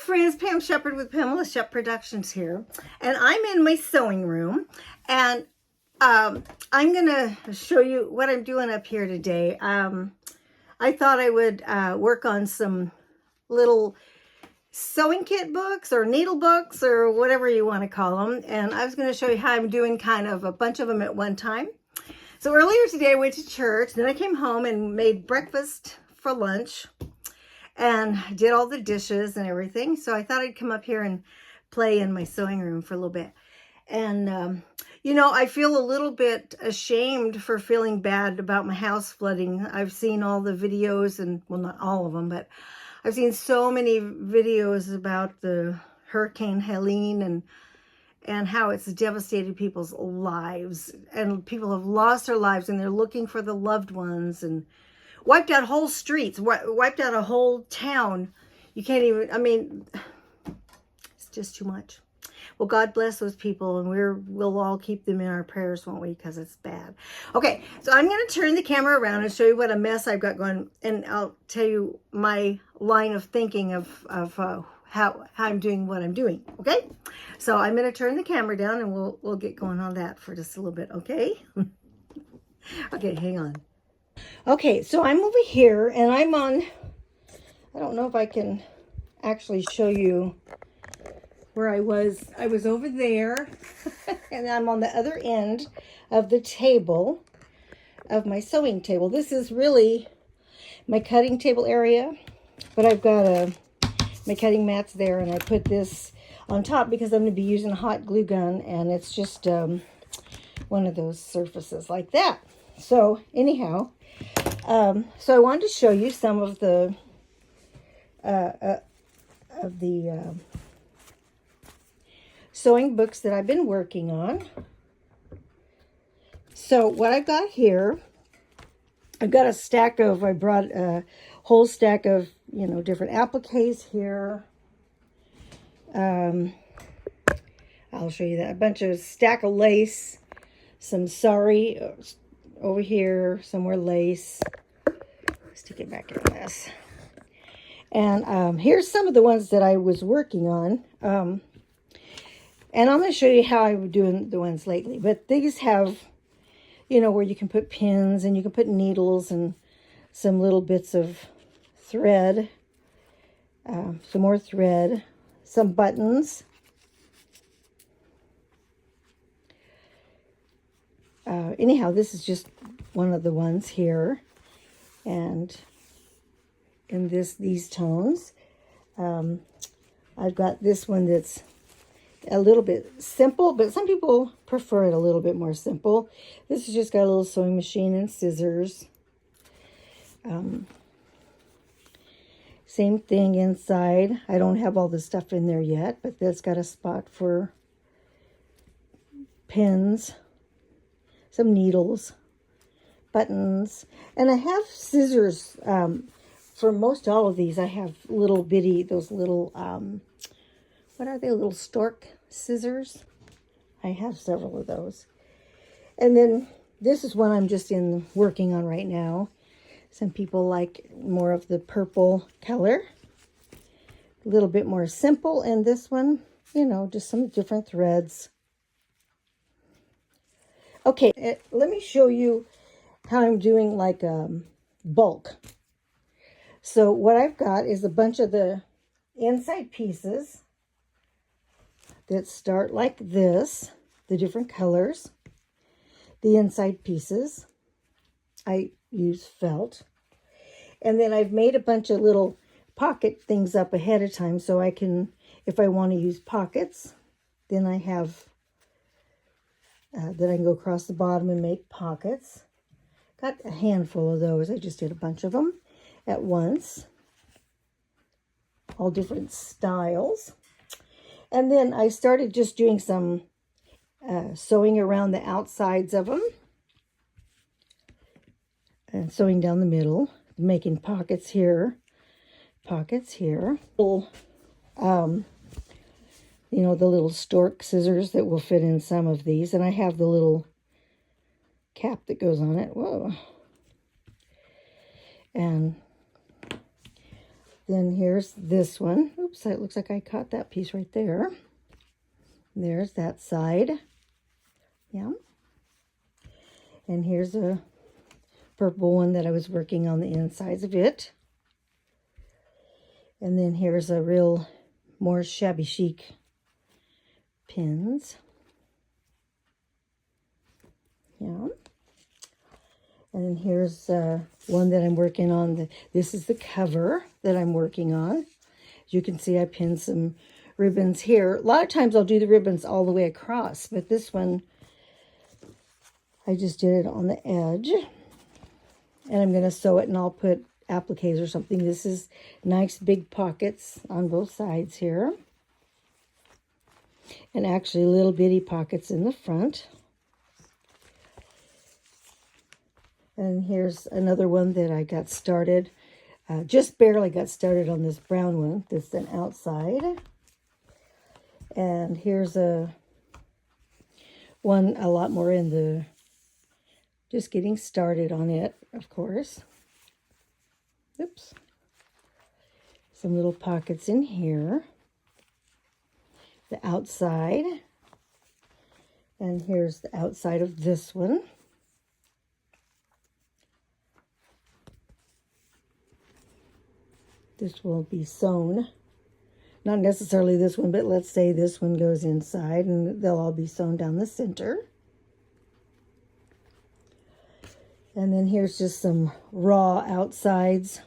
friends, Pam Shepherd with Pamela Shep Productions here, and I'm in my sewing room, and I'm gonna show you what I'm doing up here today. I thought I would work on some little sewing kit books or needle books or whatever you want to call them, and I was going to show you how I'm doing kind of a bunch of them at one time. So earlier today I went to church, then I came home and made breakfast for lunch and did all the dishes and everything. So I thought I'd come up here and play in my sewing room for a little bit. And, you know, I feel a little bit ashamed for feeling bad about my house flooding. I've seen all the videos, and, well, not all of them, but I've seen so many videos about the Hurricane Helene and how it's devastated people's lives. And people have lost their lives, and they're looking for the loved ones, and wiped out whole streets, wiped out a whole town. You can't even, I mean, it's just too much. Well, God bless those people, and we'll all keep them in our prayers, won't we? Because it's bad. Okay, so I'm going to turn the camera around and show you what a mess I've got going, and I'll tell you my line of thinking of how I'm doing what I'm doing. Okay, so I'm going to turn the camera down, and we'll get going on that for just a little bit. Okay. Okay, hang on. Okay, so I'm over here, and I'm on, I don't know if I can actually show you where I was. I was over there, and I'm on the other end of the table, of my sewing table. This is really my cutting table area, but I've got my cutting mats there, and I put this on top because I'm going to be using a hot glue gun, and it's just one of those surfaces like that. So anyhow, so I wanted to show you some of the sewing books that I've been working on. So what I've got here, I've got a stack of, I brought a whole stack of, you know, different appliques here. I'll show you that. A bunch of stack of lace, some sari over here, some more lace. Stick it back in this. And here's some of the ones that I was working on. And I'm going to show you how I'm doing the ones lately. But these have, you know, where you can put pins and you can put needles and some little bits of thread. Some more thread. Some buttons. Anyhow, this is just one of the ones here. And in these tones. I've got this one that's a little bit simple, but some people prefer it a little bit more simple. This has just got a little sewing machine and scissors. Same thing inside. I don't have all the stuff in there yet, but that's got a spot for pins, some needles, buttons, and I have scissors. For most all of these, I have little bitty, those little, what are they, little stork scissors? I have several of those. And then this is one I'm just working on right now. Some people like more of the purple color. A little bit more simple. And this one, you know, just some different threads. Okay, let me show you how I'm doing like bulk. So what I've got is a bunch of the inside pieces that start like this, the different colors. The inside pieces, I use felt. And then I've made a bunch of little pocket things up ahead of time so I can, if I want to use pockets, then I have, then I can go across the bottom and make pockets. Got a handful of those. I just did a bunch of them at once, all different styles. And then I started just doing some sewing around the outsides of them and sewing down the middle, making pockets here, little, you know, the little stork scissors that will fit in some of these, and I have the little cap that goes on it. Whoa. And Then here's this one. Oops, it looks like I caught that piece right there. There's that side. Yeah. And here's a purple one that I was working on the insides of it. And then here's a real more shabby chic pins. Yeah. And then here's one that I'm working on. This is the cover that I'm working on. As you can see, I pinned some ribbons here. A lot of times I'll do the ribbons all the way across, but this one, I just did it on the edge. And I'm going to sew it, and I'll put appliques or something. This is nice big pockets on both sides here. And actually little bitty pockets in the front. And here's another one that I got started. Just barely got started on this brown one. This is an outside. And here's one a lot more in the, just getting started on it, of course. Oops. Some little pockets in here. The outside. And here's the outside of this one. This will be sewn. Not necessarily this one, but let's say this one goes inside, and they'll all be sewn down the center. And then here's just some raw outsides.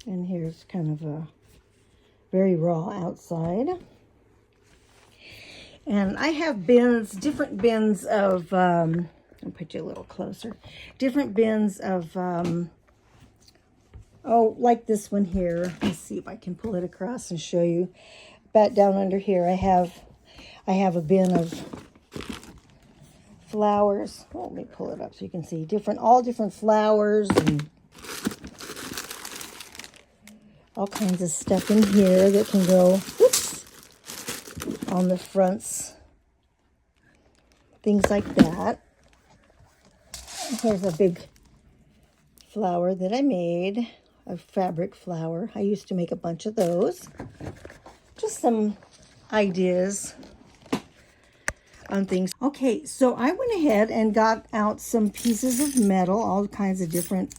And here's kind of a very raw outside. And I have bins, different bins of, I'll put you a little closer, different bins of, oh, like this one here. Let's see if I can pull it across and show you. Back down under here, I have a bin of flowers. Oh, let me pull it up so you can see all different flowers and all kinds of stuff in here that can go, whoops, on the fronts, things like that. Here's a big flower that I made, a fabric flower. I used to make a bunch of those. Just some ideas on things. Okay, so I went ahead and got out some pieces of metal, all kinds of different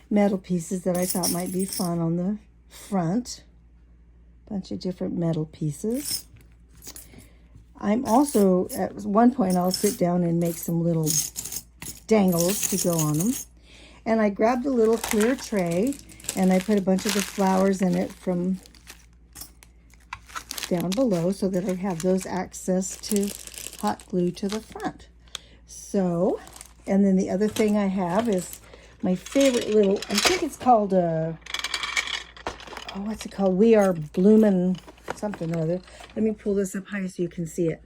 metal pieces that I thought might be fun on the front. Bunch of different metal pieces. I'm also, at one point, I'll sit down and make some little dangles to go on them. And I grabbed a little clear tray, and I put a bunch of the flowers in it from down below so that I have those access to hot glue to the front. So, and then the other thing I have is my favorite little, I think it's called what's it called? We Are Bloomin' something or other. Let me pull this up high so you can see it.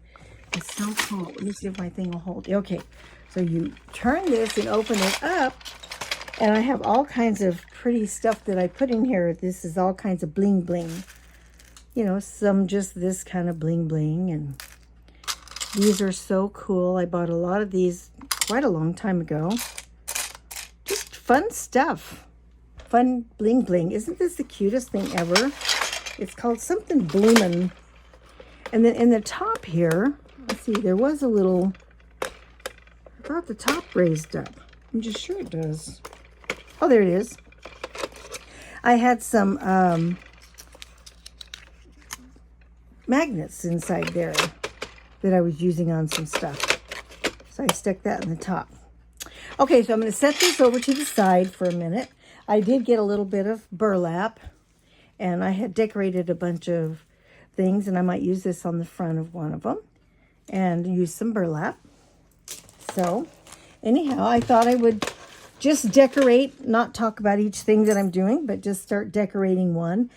It's so cool. Let me see if my thing will hold. Okay, so you turn this and open it up, and I have all kinds of pretty stuff that I put in here. This is all kinds of bling bling. You know, some just this kind of bling bling, and these are so cool. I bought a lot of these quite a long time ago. Just fun stuff. Fun bling bling. Isn't this the cutest thing ever? It's called something bloomin'. And then in the top here, let's see, there was a little, I thought the top raised up. I'm just sure it does. Oh, there it is. I had some magnets inside there that I was using on some stuff. So I stuck that in the top. Okay, so I'm going to set this over to the side for a minute. I did get a little bit of burlap, and I had decorated a bunch of things, and I might use this on the front of one of them and use some burlap. So anyhow, I thought I would just decorate, not talk about each thing that I'm doing, but just start decorating one.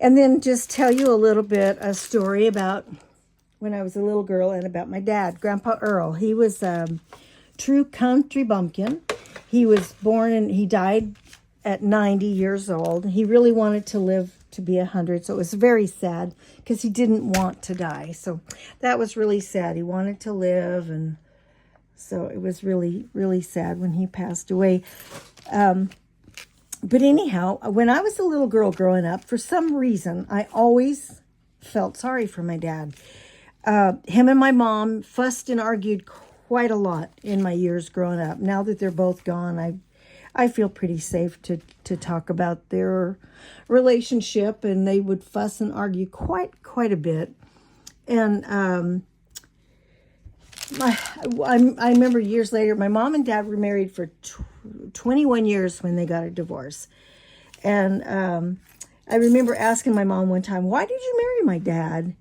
And then just tell you a little bit, a story about when I was a little girl and about my dad, Grandpa Earl. He was a true country bumpkin. He was born and he died at 90 years old. He really wanted to live to be 100, so it was very sad because he didn't want to die. So that was really sad. He wanted to live, and So it was really, really sad when he passed away. But anyhow, when I was a little girl growing up, for some reason, I always felt sorry for my dad. Him and my mom fussed and argued quite a lot in my years growing up. Now that they're both gone, I feel pretty safe to talk about their relationship, and they would fuss and argue quite a bit. And I remember years later, my mom and dad were married for 21 years when they got a divorce. And I remember asking my mom one time, why did you marry my dad?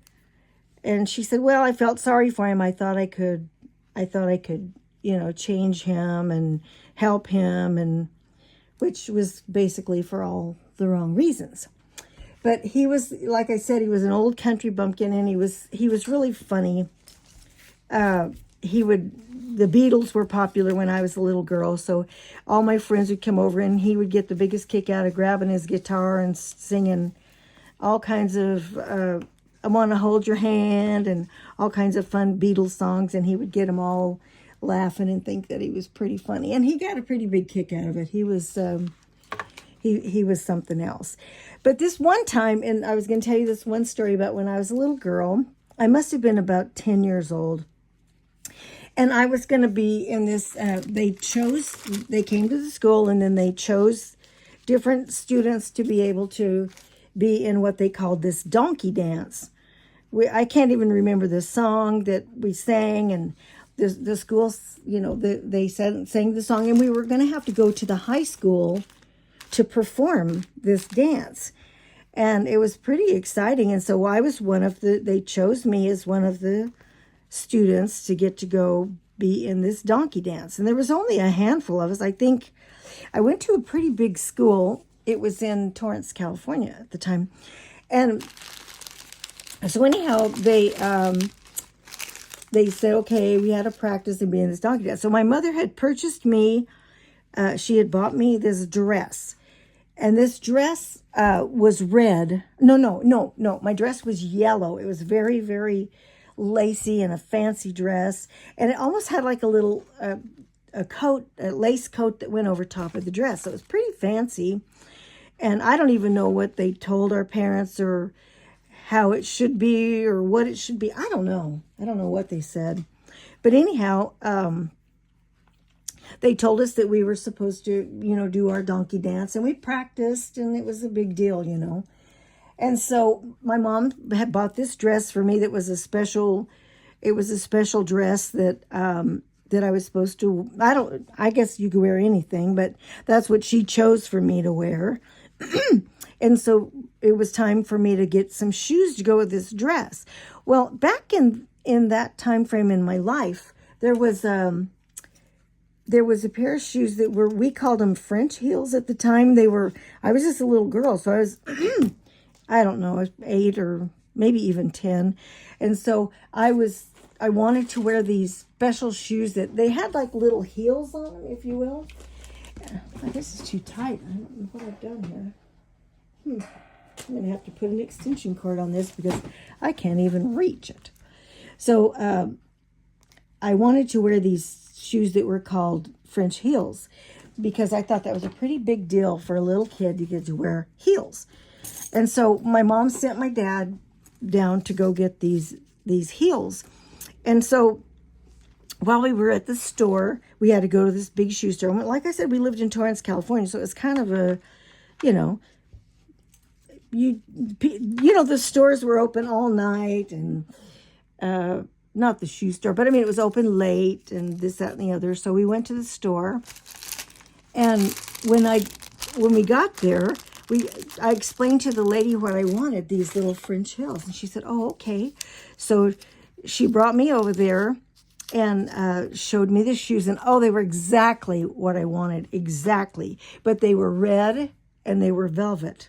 And she said, well, I felt sorry for him. I thought I could, change him and help him, and which was basically for all the wrong reasons. But he was, like I said, he was an old country bumpkin, and he was really funny. The Beatles were popular when I was a little girl, so all my friends would come over, and he would get the biggest kick out of grabbing his guitar and singing all kinds of I Want to Hold Your Hand and all kinds of fun Beatles songs, and he would get them all laughing and think that he was pretty funny, and he got a pretty big kick out of it. He was he was something else. But this one time, and I was going to tell you this one story about when I was a little girl. I must have been about 10 years old. And I was going to be in this, they came to the school, and then they chose different students to be able to be in what they called this donkey dance. I can't even remember the song that we sang, and the schools, they sang the song, and we were going to have to go to the high school to perform this dance. And it was pretty exciting. And so I was they chose me as one of the students to get to go be in this donkey dance. And there was only a handful of us. I think I went to a pretty big school. It was in Torrance, California at the time. And so anyhow, they said, okay, we had to practice and be in this donkey dance. So my mother had purchased me, she had bought me this dress. And this dress was red. No. My dress was yellow. It was very, very lacy and a fancy dress. And it almost had like a little a lace coat that went over top of the dress. So it was pretty fancy. And I don't even know what they told our parents or how it should be or what it should be. I don't know. I don't know what they said. But anyhow, they told us that we were supposed to, do our donkey dance, and we practiced, and it was a big deal, And so my mom had bought this dress for me that was a special dress that I was supposed to, I guess you could wear anything, but that's what she chose for me to wear. And so it was time for me to get some shoes to go with this dress. Well, back in that time frame in my life, there was a pair of shoes that we called them French heels at the time. I was just a little girl, so I was, I don't know, I was 8 or maybe even 10. And so I wanted to wear these special shoes that they had like little heels on them, if you will. This is too tight. I don't know what I've done here. I'm going to have to put an extension cord on this because I can't even reach it. So I wanted to wear these shoes that were called French heels because I thought that was a pretty big deal for a little kid to get to wear heels. And so my mom sent my dad down to go get these heels. And so while we were at the store, we had to go to this big shoe store. And like I said, we lived in Torrance, California, so it was kind of a, the stores were open all night, and not the shoe store, but it was open late and this, that, and the other. So we went to the store, and when we got there, I explained to the lady what I wanted, these little French heels, and she said, oh, okay. So she brought me over there and showed me the shoes, and they were exactly what I wanted, exactly. But they were red and they were velvet.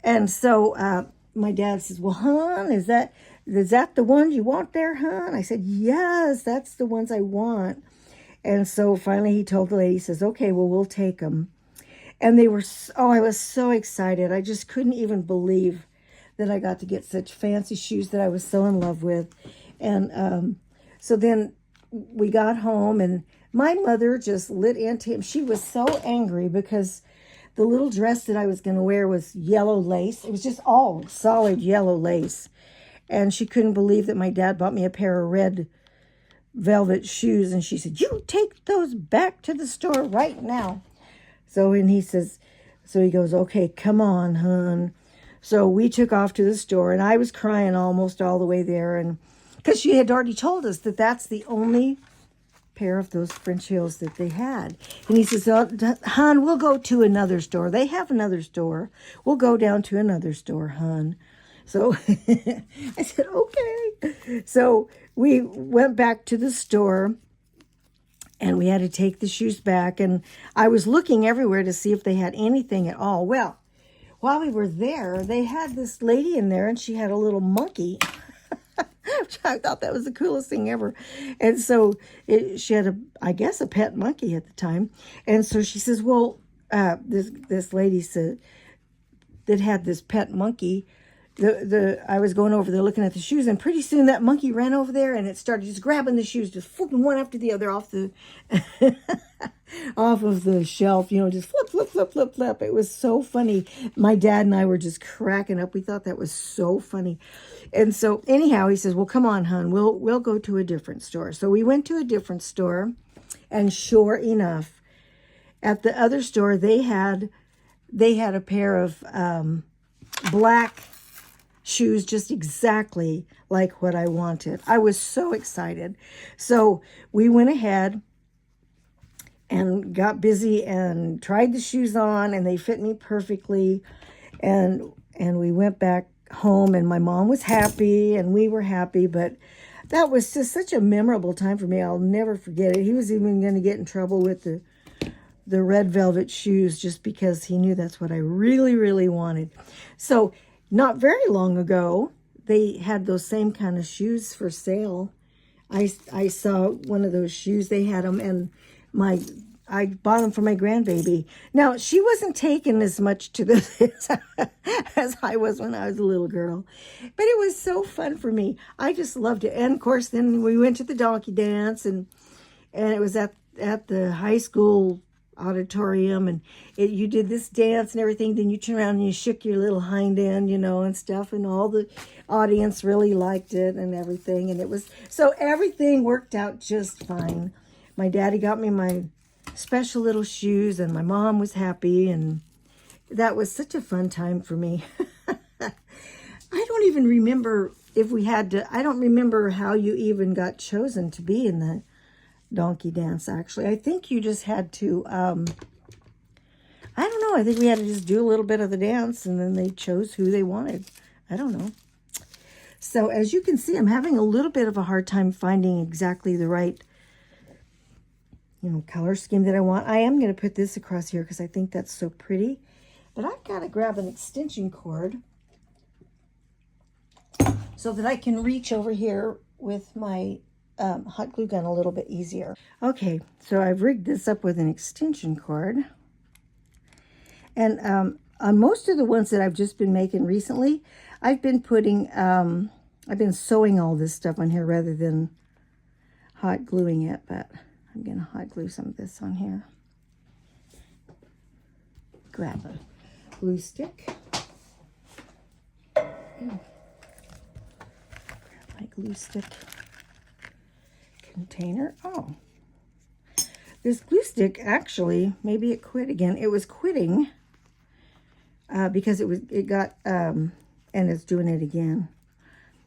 And so my dad says, well, hon, is that the ones you want there, hon? I said, yes, that's the ones I want. And so finally he told the lady, he says, okay, well, we'll take them. And they were, I was so excited. I just couldn't even believe that I got to get such fancy shoes that I was so in love with. And so then we got home, and my mother just lit into him. She was so angry because the little dress that I was going to wear was yellow lace. It was just all solid yellow lace. And she couldn't believe that my dad bought me a pair of red velvet shoes. And she said, "You take those back to the store right now." So, and he says, so he goes, "Okay, come on, hon." So we took off to the store, and I was crying almost all the way there. And because she had already told us that that's the only pair of those French heels that they had. And he says, "Oh, hon, we'll go to another store. They have another store. We'll go down to another store, hon." So I said, "Okay." So we went back to the store, and we had to take the shoes back. And I was looking everywhere to see if they had anything at all. Well, while we were there, they had this lady in there, and she had a little monkey. I thought that was the coolest thing ever. And so she had I guess a pet monkey at the time. And so she says, well, this lady said that had this pet monkey. I was going over there looking at the shoes, and pretty soon that monkey ran over there, and it started just grabbing the shoes, just flipping one after the other off the off of the shelf, just flip, flip, flip, flip, flip. It was so funny. My dad and I were just cracking up. We thought that was so funny. And so anyhow, he says, "Well, come on, hon, we'll go to a different store." So we went to a different store, and sure enough, at the other store, they had a pair of black shoes, just exactly like what I wanted. I was so excited. So we went ahead and got busy and tried the shoes on, and they fit me perfectly. And we went back home, and my mom was happy, and we were happy. But that was just such a memorable time for me. I'll never forget it. He was even going to get in trouble with the red velvet shoes just because he knew that's what I really, really wanted. So not very long ago, they had those same kind of shoes for sale. I saw one of those shoes. They had them, and I bought them for my grandbaby. Now, she wasn't taking as much to this as I was when I was a little girl. But it was so fun for me. I just loved it. And, of course, then we went to the donkey dance, and it was at the high school auditorium, and you did this dance and everything. Then you turn around and you shook your little hind end, and stuff, and all the audience really liked it and everything. And it was, so everything worked out just fine. My daddy got me my special little shoes, and my mom was happy, and that was such a fun time for me. I don't even remember if we had to, I don't remember how you even got chosen to be in the donkey dance, actually. I think you just had to, I don't know, I think we had to just do a little bit of the dance, and then they chose who they wanted. I don't know. So as you can see, I'm having a little bit of a hard time finding exactly the right color scheme that I want. I am going to put this across here because I think that's so pretty. But I've got to grab an extension cord so that I can reach over here with my hot glue gun a little bit easier. Okay, so I've rigged this up with an extension cord. And on most of the ones that I've just been making recently, I've been putting, I've been sewing all this stuff on here rather than hot gluing it, but I'm going to hot glue some of this on here. Grab a glue stick. Grab my glue stick container. Oh, this glue stick actually, maybe it quit again. It was quitting because it got, and it's doing it again.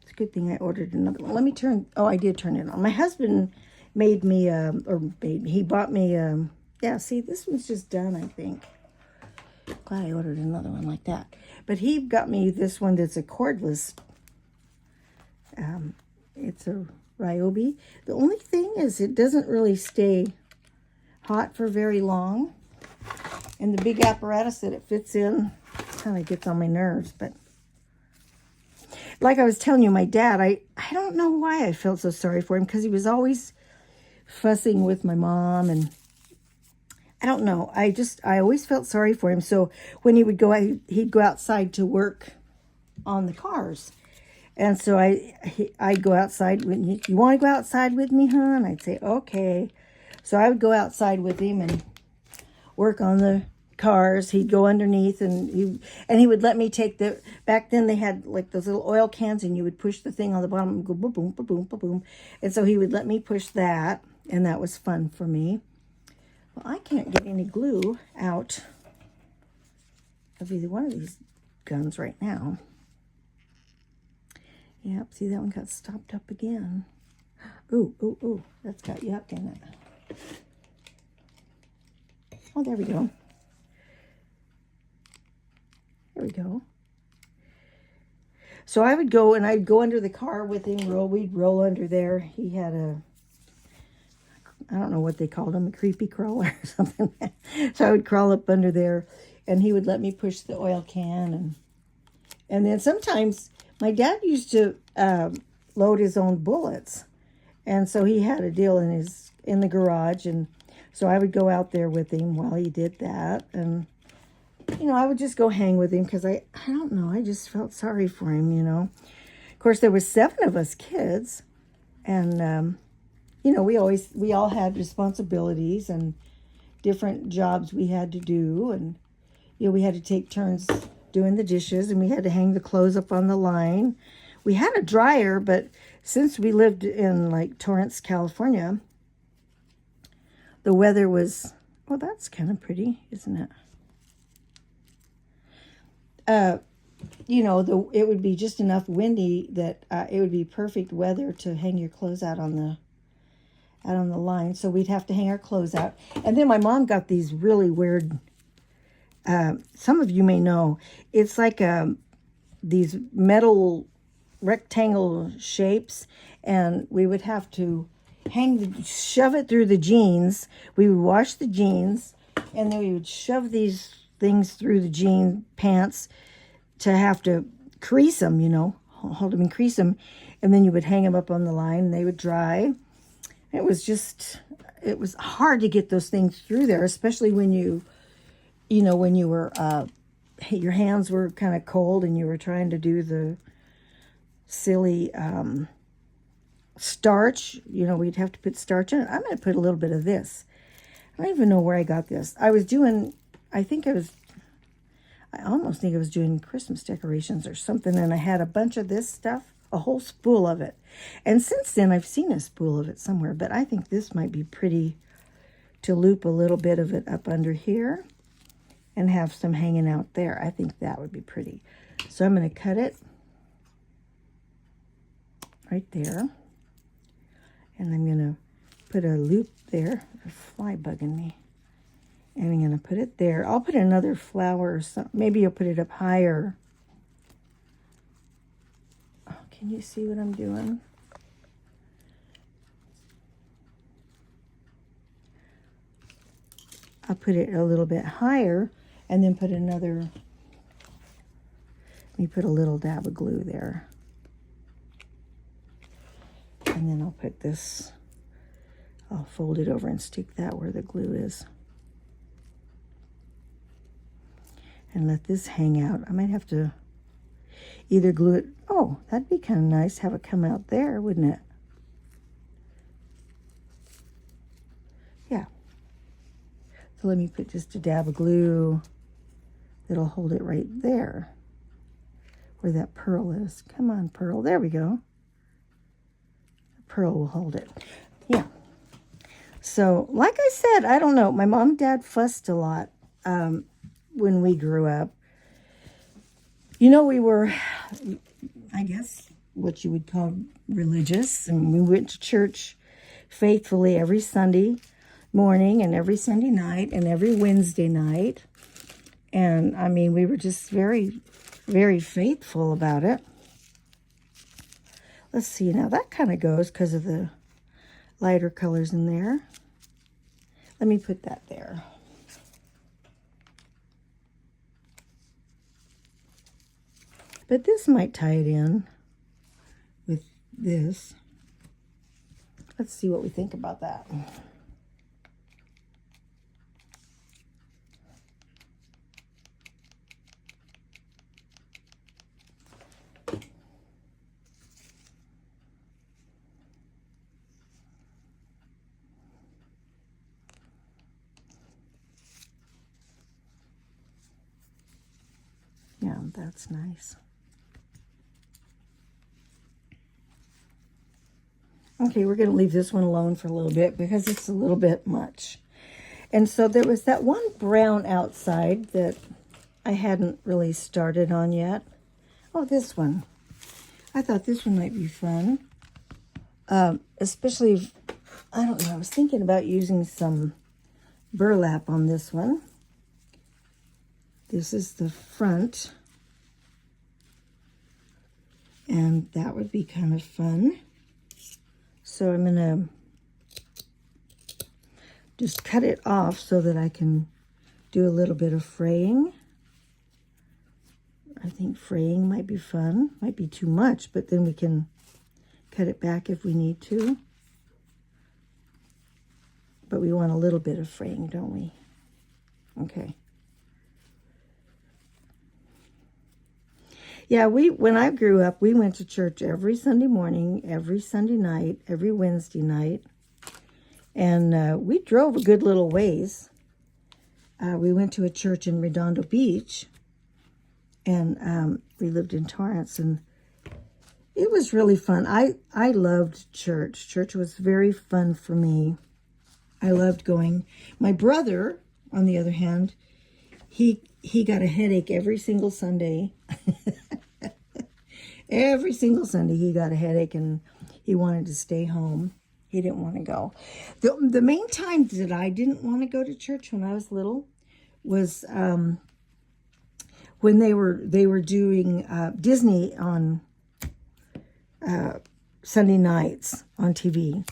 It's a good thing I ordered another one. Let me turn, oh, I did turn it on. My husband made me, he bought me, yeah, see, this one's just done, I think. Glad I ordered another one like that. But he got me this one that's a cordless. It's a Ryobi. The only thing is it doesn't really stay hot for very long. And the big apparatus that it fits in kind of gets on my nerves. But like I was telling you, my dad, I don't know why I felt so sorry for him, because he was always fussing with my mom, and I don't know. I always felt sorry for him. So when he would go out, he'd go outside to work on the cars. And so I'd go outside. You want to go outside with me, hon? I'd say, okay. So I would go outside with him and work on the cars. He'd go underneath, and he would let me take the, back then they had like those little oil cans, and you would push the thing on the bottom and go boom, boom, boom, boom, boom, boom. And so he would let me push that, and that was fun for me. Well, I can't get any glue out of either one of these guns right now. Yep, see, that one got stopped up again. Ooh, ooh, ooh, that's got yuck in it. Oh, there we go. There we go. So I would go, and I'd go under the car with him, we'd roll under there. He had a, I don't know what they called him, a creepy crawler or something. So I would crawl up under there, and he would let me push the oil can. And then sometimes my dad used to load his own bullets. And so he had a deal in the garage, and so I would go out there with him while he did that. And, you know, I would just go hang with him because I don't know, I just felt sorry for him, you know. Of course, there was 7 of us kids, and, you know, we all had responsibilities and different jobs we had to do. And, you know, we had to take turns doing the dishes, and we had to hang the clothes up on the line. We had a dryer, but since we lived in like Torrance, California, the weather was, well, that's kind of pretty, isn't it? You know, it would be just enough windy that it would be perfect weather to hang your clothes out on the line. So we'd have to hang our clothes out. And then my mom got these really weird, some of you may know, it's like these metal rectangle shapes, and we would have to shove it through the jeans. We would wash the jeans, and then we would shove these things through the jean pants to have to crease them, you know, hold them and crease them, and then you would hang them up on the line, and they would dry. It was hard to get those things through there, especially when you were, your hands were kind of cold and you were trying to do the silly starch. You know, we'd have to put starch in it. I'm going to put a little bit of this. I don't even know where I got this. I almost think I was doing Christmas decorations or something, and I had a bunch of this stuff, a whole spool of it. And since then, I've seen a spool of it somewhere, but I think this might be pretty to loop a little bit of it up under here and have some hanging out there. I think that would be pretty. So I'm going to cut it right there. And I'm going to put a loop there. A fly bugging me. And I'm going to put it there. I'll put another flower or something. Maybe I'll put it up higher. Oh, can you see what I'm doing? I'll put it a little bit higher, and then put another, let me put a little dab of glue there. And then I'll put this, I'll fold it over and stick that where the glue is. And let this hang out. I might have to either glue it, oh, that'd be kind of nice, have it come out there, wouldn't it? Yeah. So let me put just a dab of glue that'll hold it right there where that pearl is. Come on, pearl. There we go. The pearl will hold it. Yeah. So, like I said, I don't know. My mom and dad fussed a lot when we grew up. You know, we were, I guess, what you would call religious. And we went to church faithfully every Sunday morning and every Sunday night and every Wednesday night. And I mean, we were just very, very faithful about it. Let's see, now that kind of goes because of the lighter colors in there. Let me put that there. But this might tie it in with this. Let's see what we think about that. that's nice. Okay, we're going to leave this one alone for a little bit because it's a little bit much. And so there was that one brown outside that I hadn't really started on yet. Oh, this one. I thought this one might be fun. Especially, if, I don't know, I was thinking about using some burlap on this one. This is the front. And that would be kind of fun. So I'm going to just cut it off so that I can do a little bit of fraying. I think fraying might be fun. Might be too much, but then we can cut it back if we need to. But we want a little bit of fraying, don't we? Okay. Yeah, when I grew up, we went to church every Sunday morning, every Sunday night, every Wednesday night. And we drove a good little ways. We went to a church in Redondo Beach. And we lived in Torrance. And it was really fun. I loved church. Church was very fun for me. I loved going. My brother, on the other hand, he got a headache every single Sunday. Every single Sunday he got a headache and he wanted to stay home. He didn't want to go. The main time that I didn't want to go to church when I was little was when they were doing Disney on Sunday nights on TV.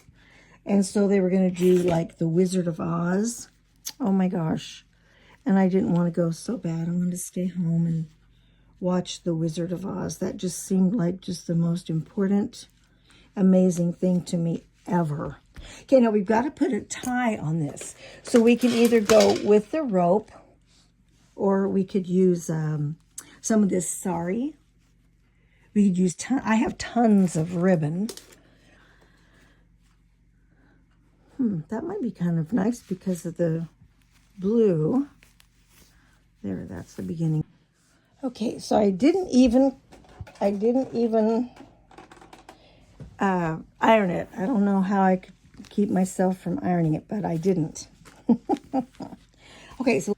And so they were going to do like the Wizard of Oz. Oh my gosh. And I didn't want to go so bad. I wanted to stay home and watch the Wizard of Oz. That just seemed like just the most important, amazing thing to me ever. Okay, now we've got to put a tie on this. So we can either go with the rope or we could use some of this sari. We could use, I have tons of ribbon. That might be kind of nice because of the blue. There, that's the beginning. Okay, so I didn't even iron it. I don't know how I could keep myself from ironing it, but I didn't. Okay, so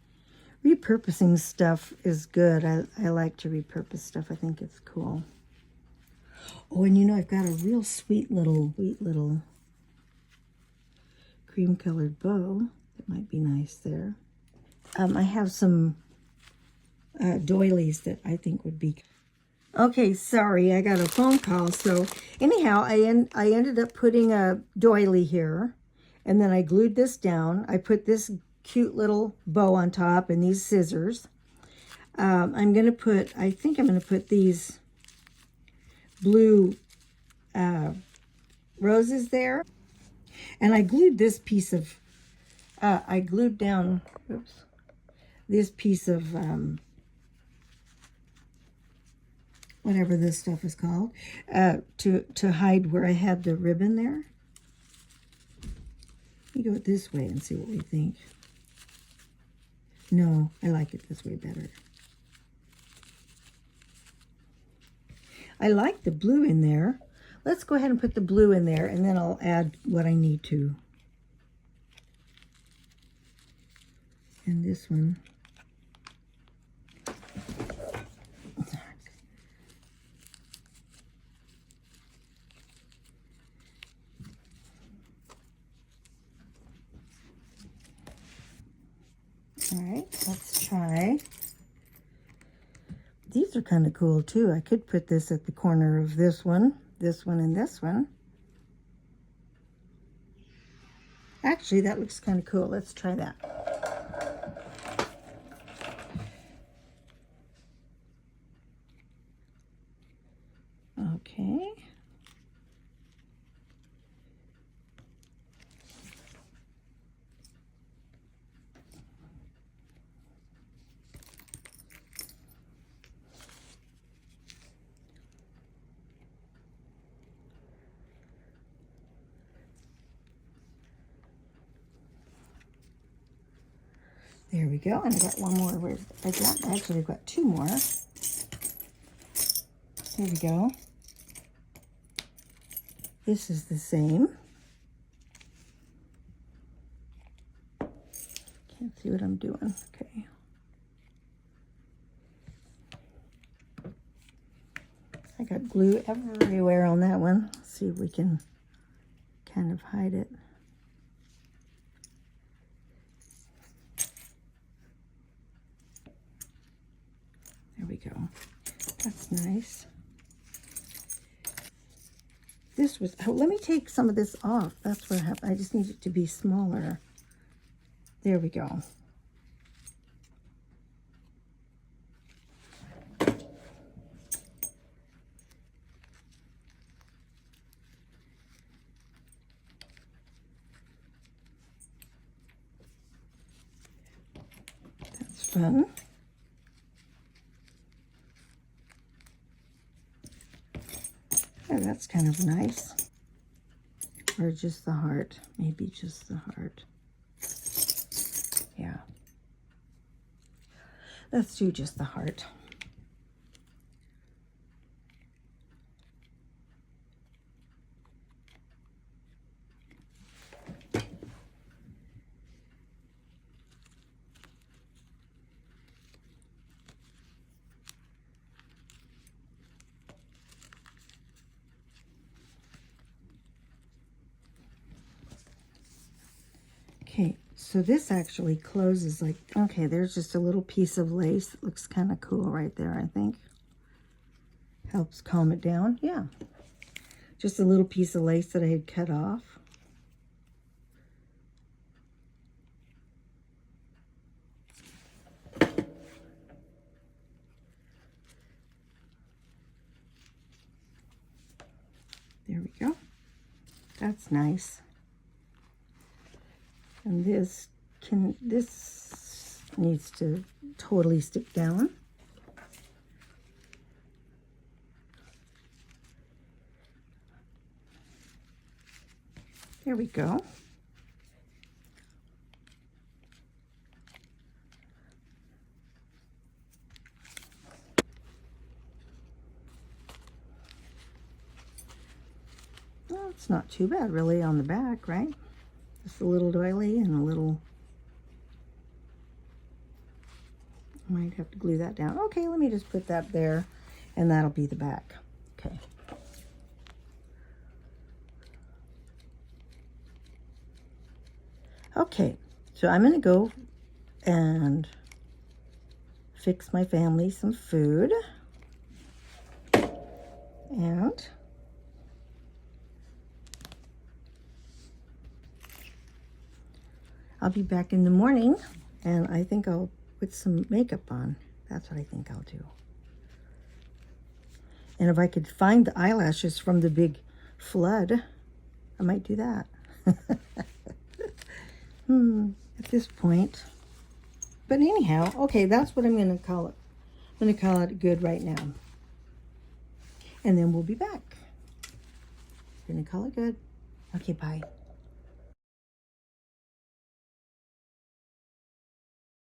repurposing stuff is good. I like to repurpose stuff. I think it's cool. Oh, and you know, I've got a real sweet little cream colored bow. That might be nice there. I have some doilies that I think would be. Okay, sorry, I got a phone call. So anyhow, I ended up putting a doily here, and then I glued this down. I put this cute little bow on top and these scissors. I think I'm gonna put these blue roses there, and I glued this piece of. I glued down. Oops. This piece of whatever this stuff is called, to hide where I had the ribbon there. You go it this way and see what we think. No, I like it this way better. I like the blue in there. Let's go ahead and put the blue in there, and then I'll add what I need to. And this one. All right, let's try. These are kind of cool too. I could put this at the corner of this one, and this one. Actually, that looks kind of cool. Let's try that. Okay. There we go. And I got one more. I've got two more. There we go. This is the same. Can't see what I'm doing. Okay. I got glue everywhere on that one. Let's see if we can kind of hide it. There we go. That's nice. This was, oh, let me take some of this off. That's what I just need it to be smaller. There we go. That's fun. Yeah, that's kind of nice. Or just the heart. Maybe just the heart. Yeah. Let's do just the heart. Okay, so this actually closes like, okay, there's just a little piece of lace. It looks kind of cool right there, I think. Helps calm it down. Yeah. Just a little piece of lace that I had cut off. There we go. That's nice. And this needs to totally stick down. There we go. Well, it's not too bad really on the back, right? Just a little doily and a little, might have to glue that down. Okay, let me just put that there and that'll be the back. Okay. Okay, so I'm gonna go and fix my family some food. And I'll be back in the morning, and I think I'll put some makeup on. That's what I think I'll do. And if I could find the eyelashes from the big flood, I might do that. At this point. But anyhow, okay, that's what I'm going to call it. I'm going to call it good right now. And then we'll be back. I'm going to call it good. Okay, bye.